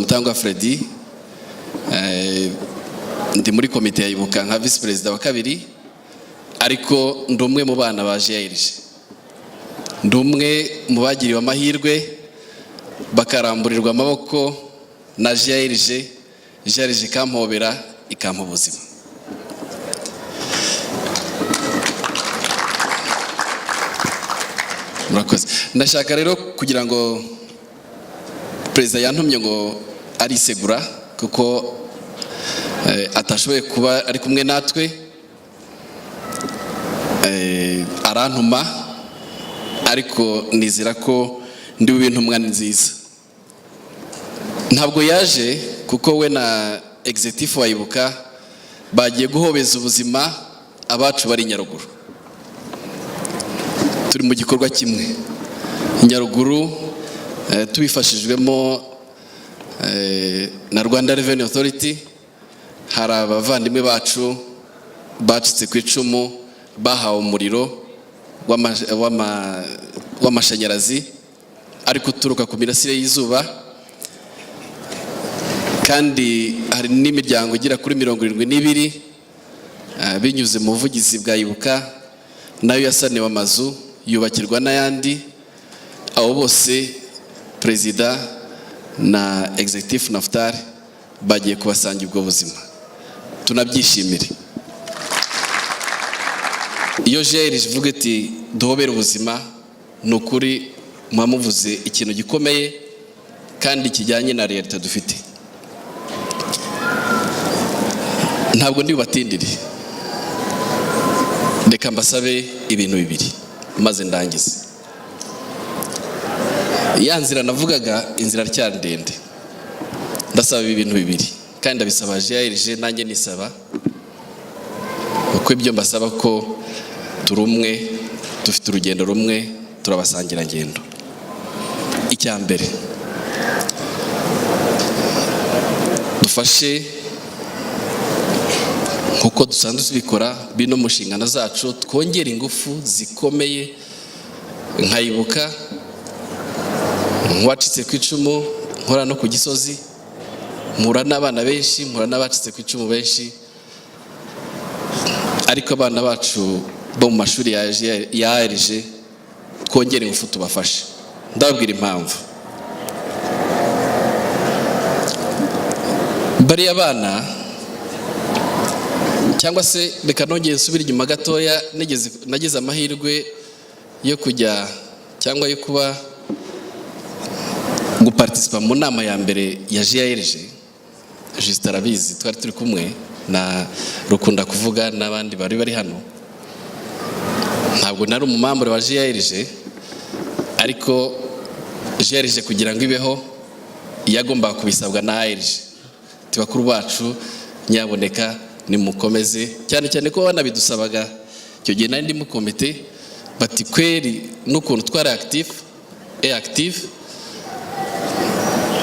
Mutangwa Freddy, ndi muri komite ya Ibuka nka vice president wa kabiri, ariko ndumwe mu bana ba GIRG, ndumwe mu bagiriwe amahirwe bakaramburirwa amaboko na GIRG ikampobera ikampa ubuzima. Murakoze. Ndashaka rero kugira ngo Perezida yantumye ngo arisegura kuko atashoboye kuba ari kumwe natwe, arantuma, ariko nizera ko ndi bintumwa nziza. Ntabwo yaje kuko we na executive wa Ibuka bagiye guhobeza ubuzima abacu bari Nyaruguru. Turi mu gikorwa kimwe Nyaruguru, tubifashijwemo na Rwanda Revenue Authority. Hari abavandimwe bacu bacitse ku icumu bahawe umuriro w'amashanyarazi ariko uturuka ku mirasire y'izuba, kandi hari n'imiryango igira kuri 72 binyuze mu buvugizi bwa Ibuka nayo yasanewe amazu yubakirwa n'ayandi. Abo bose Perezida na Executive Naftali bagiye kubasangira ubwo buzima, tunabyishimire. Iyo GIRG ivuga iti duhobera ubuzima, nukuri mwamuvuze ikintu gikomeye kandi kijyanye na leta dufite. Ntabwo ndi batindiri, reka mbasabe ibintu bibiri maze ndangize. Ya nzira navugaga, inzira cyari ndende. Ndasaba ibintu bibiri kandi ndabisaba GIRG, nanjye nisaba uko ibyo mbasaba ko turi umwe, dufite urugendo rumwe, turabasangira ngendo. Icya mbere, dufashe nkuko dusanzwe tubikora bino mu nshingano zacu, twongera ingufu zikomeye nka Ibuka, wacitse ku icumu, nkora no ku Gisozi, mpura n'abana benshi, mpura n'abacitse ku icumu benshi, ariko abana bacu bo mu mashuri ya ARG twongere ingufu tubafashe. Ndababwira impamvu. Bari abana, cyangwa se reka nongeye nsubira inyuma gatoya, nagize amahirwe yo kujya cyangwa yo kuba guparticipa mu nama ya mbere ya GIRG. Just arabizi, twari turi kumwe na Rukunda kuvuga n'abandi bari hano. Ntabwo nari umumambure wa GIRG, ariko GIRG kugira ngo ibeho yagomba kubisabwa na ARG. Tubakuru bacu nyaboneka nimukomeze, cyane cyane ko banabidusabaga icyo gihe nari ndi mu komite, bati kweri n'ukuntu twari active,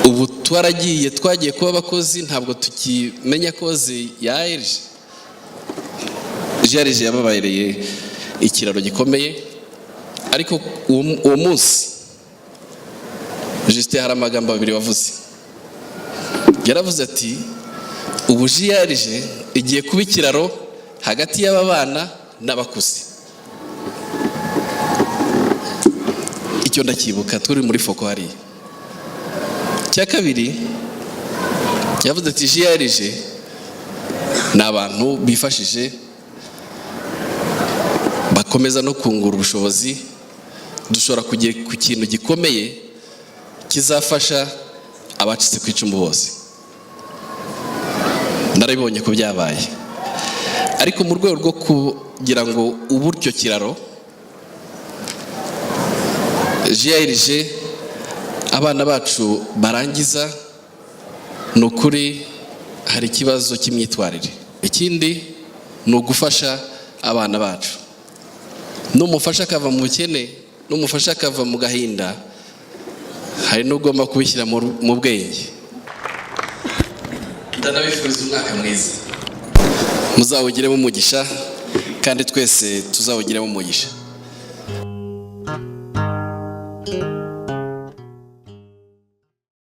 ubu twagiye kuba abakozi, ntabwo tukimenya koze ya ARG. GIRG yababayereye ikiraro gikomeye, ariko uwo munsi Justin hari amagambo abiri wavuze. Yaravuze ati ubu GIRG igiye kuba ikiraro hagati y'aba bana n'abakuze. Icyo ndakibuka turi muri foko hariya. Cya kabiri yavuze ati GIRG ni abantu bifashije, bakomeza no kungura ubushobozi, dushobora kugera ku kintu gikomeye kizafasha abacitse ku icumu bose. Narabibonye ko byabaye, ariko mu rwego rwo kugira ngo uburyo kiraro GIRG abana bacu barangiza, nukuri hari ikibazo cy'imyitwarire. Ikindi ni ugufasha abana bacu. N'umufasha akava mu bukene, n'umufasha akava mu gahinda, hari n'ugomba kubishyira mu bwenge. Ndanabifuriza umwaka mwiza, muzawugiremo umugisha kandi twese tuzawugiremo umugisha.